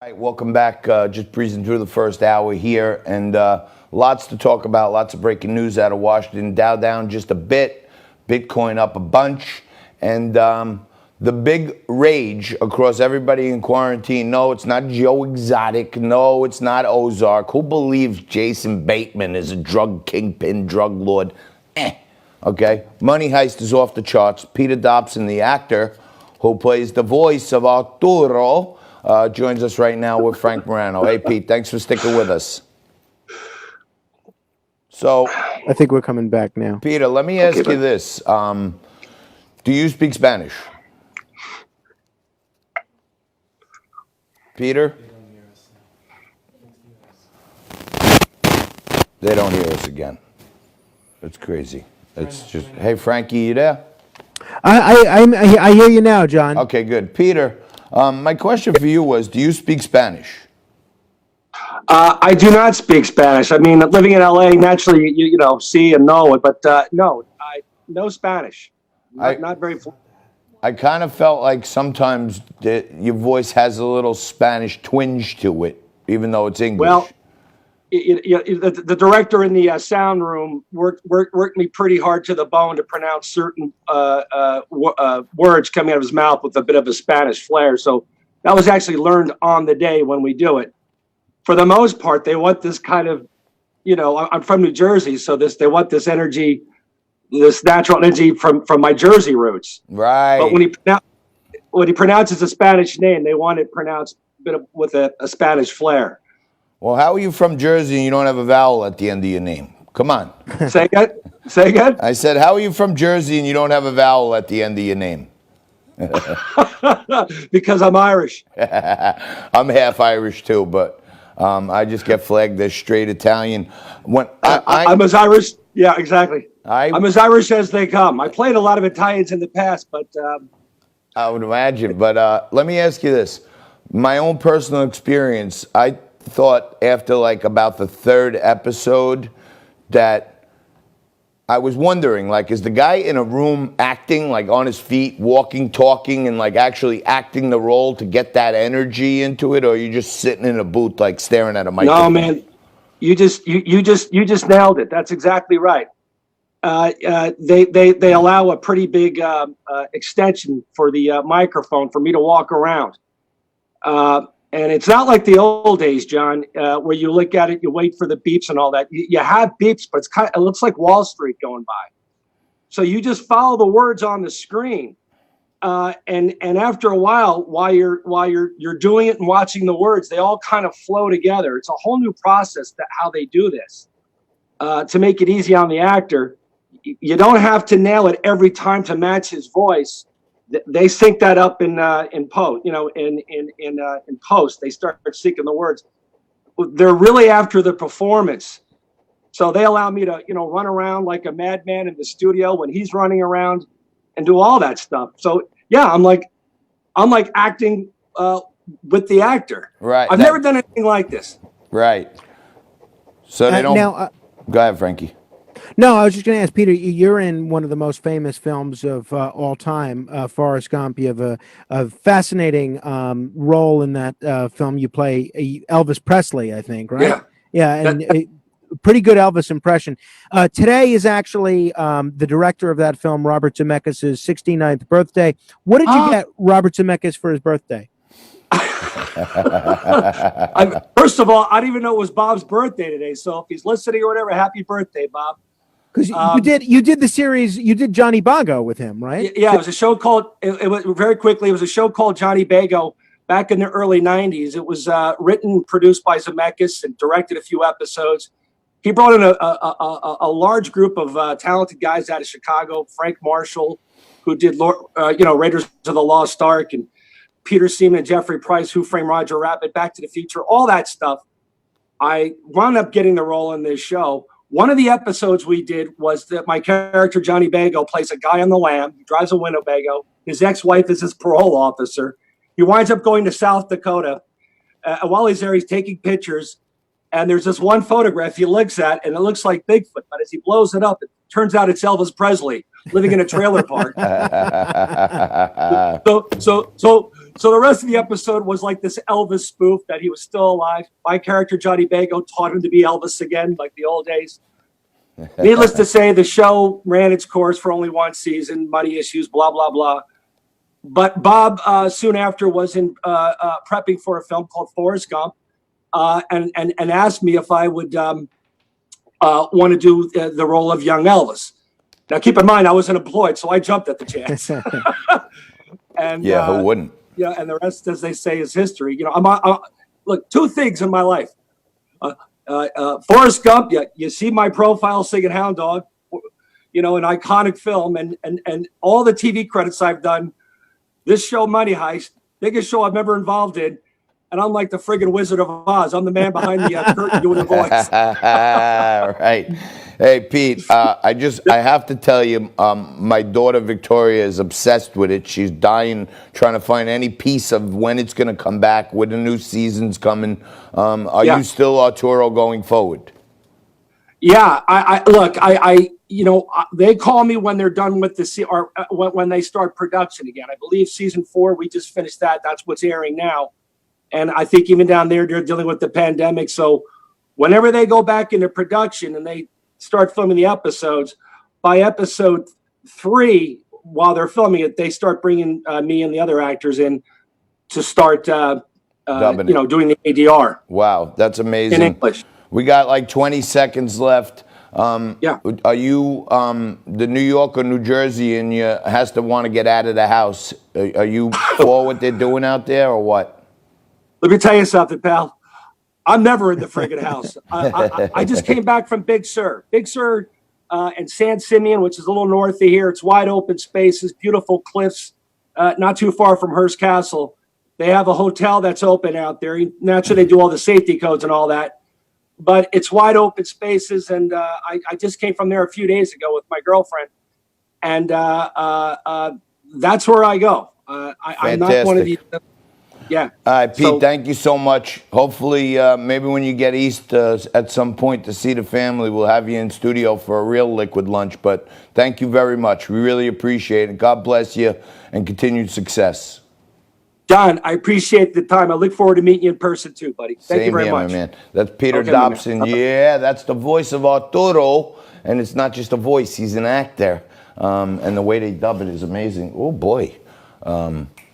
Right, welcome back. Just breezing through the first hour here, and lots to talk about. Lots of breaking news out of Washington. Dow down just a bit, Bitcoin up a bunch, and the big rage across everybody in quarantine. No, it's not Joe Exotic. No, it's not Ozark. Who believes Jason Bateman is a drug kingpin, drug lord? Okay, Money Heist is off the charts. Peter Dobson, the actor who plays the voice of Arturo, joins us right now with Frank Morano. Hey, Pete, thanks for sticking with us. So, I think we're coming back now. Peter, let me ask you this. Do you speak Spanish? Peter? They don't hear us again. It's crazy. It's just, hey, Frankie, you there? I hear you now, John. Okay, good. Peter, my question for you was, do you speak Spanish? I do not speak Spanish. I mean, living in LA, naturally, you know, see and know it, but no, no Spanish. Not very. I kind of felt like sometimes your voice has a little Spanish twinge to it, even though it's English. Well, the director in the sound room worked me pretty hard to the bone to pronounce certain words coming out of his mouth with a bit of a Spanish flair. So that was actually learned on the day when we do it. For the most part, they want this kind of, you know, I'm from New Jersey, so they want this energy, this natural energy from my Jersey roots. Right. But when he pronounces a Spanish name, they want it pronounced with a Spanish flair. Well, how are you from Jersey and you don't have a vowel at the end of your name? Come on. Say again? Say again? I said, how are you from Jersey and you don't have a vowel at the end of your name? Because I'm Irish. I'm half Irish too, but I just get flagged as straight Italian. When I'm as Irish. Yeah, exactly. I'm as Irish as they come. I played a lot of Italians in the past, but I would imagine. But let me ask you this: my own personal experience. I thought after like about the third episode that I was wondering, like, is the guy in a room acting, like on his feet, walking, talking, and like actually acting the role to get that energy into it, or are you just sitting in a booth like staring at a microphone? No, man, you just nailed it. That's exactly right. They allow a pretty big extension for the microphone for me to walk around. And it's not like the old days, John, where you look at it, you wait for the beeps and all that. You have beeps, but it looks like Wall Street going by. So you just follow the words on the screen, and after a while you're doing it and watching the words, they all kind of flow together. It's a whole new process how they do this to make it easy on the actor. You don't have to nail it every time to match his voice. They sync that up in post, you know, in post. They start syncing the words. They're really after the performance, so they allow me to, you know, run around like a madman in the studio when he's running around, and do all that stuff. So yeah, I'm like acting with the actor. Right. I've never done anything like this. Right. So they don't. Now, go ahead, Frankie. No, I was just going to ask Peter. You're in one of the most famous films of all time, Forrest Gump. You have a fascinating role in that film. You play Elvis Presley, I think, right? Yeah. Yeah, and a pretty good Elvis impression. Today is actually the director of that film, Robert Zemeckis' 69th birthday. What did you get Robert Zemeckis for his birthday? First of all, I didn't even know it was Bob's birthday today. So if he's listening or whatever, happy birthday, Bob. Because you did the series, you did Johnny Bago with him, right? Yeah, it was a show called. It was very quickly. It was a show called Johnny Bago back in the early '90s. It was written, produced by Zemeckis, and directed a few episodes. He brought in a large group of talented guys out of Chicago. Frank Marshall, who did Raiders of the Lost Ark, and Peter Seaman and Jeffrey Price, Who Framed Roger Rabbit, Back to the Future, all that stuff. I wound up getting the role in this show. One of the episodes we did was that my character, Johnny Bago, plays a guy on the lam. He drives a Winnebago. His ex-wife is his parole officer. He winds up going to South Dakota. While he's there, he's taking pictures. And there's this one photograph he looks at, and it looks like Bigfoot. But as he blows it up, it turns out it's Elvis Presley living in a trailer park. So So the rest of the episode was like this Elvis spoof that he was still alive. My character, Johnny Bago, taught him to be Elvis again, like the old days. Needless to say, the show ran its course for only one season, money issues, blah, blah, blah. But Bob soon after was prepping for a film called Forrest Gump and asked me if I would want to do the role of young Elvis. Now, keep in mind, I was unemployed, so I jumped at the chance. And Yeah, who wouldn't? Yeah, and the rest, as they say, is history. You know, look, two things in my life. Forrest Gump, you see my profile singing Hound Dog, you know, an iconic film, and all the TV credits I've done. This show, Money Heist, biggest show I've ever involved in. And I'm like the friggin' Wizard of Oz. I'm the man behind the curtain doing the voice. Right. Hey, Pete, I have to tell you, my daughter Victoria is obsessed with it. She's dying, trying to find any piece of when it's going to come back, when the new season's coming. Are you still Arturo going forward? Yeah, you know, they call me when they're done with or when they start production again. I believe season 4, we just finished that. That's what's airing now. And I think even down there, they're dealing with the pandemic. So whenever they go back into production and they start filming the episodes, by episode 3, while they're filming it, they start bringing me and the other actors in to start, you know, doing the ADR. Wow, that's amazing. In English. We got like 20 seconds left. Yeah. Are you the New York or New Jersey and you has to want to get out of the house? Are you for what they're doing out there or what? Let me tell you something, pal. I'm never in the friggin' house. I just came back from Big Sur. Big Sur and San Simeon, which is a little north of here. It's wide open spaces, beautiful cliffs, not too far from Hearst Castle. They have a hotel that's open out there. Naturally, they do all the safety codes and all that. But it's wide open spaces, and I just came from there a few days ago with my girlfriend. And that's where I go. I'm not one of these... Yeah. All right, Pete, thank you so much. Hopefully, maybe when you get east at some point to see the family, we'll have you in studio for a real liquid lunch. But thank you very much. We really appreciate it. God bless you and continued success. John, I appreciate the time. I look forward to meeting you in person too, buddy. Thank you very much. My man. That's Peter Dobson. Yeah, that's the voice of Arturo. And it's not just a voice. He's an actor. And the way they dub it is amazing. Oh, boy.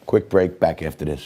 Quick break. Back after this.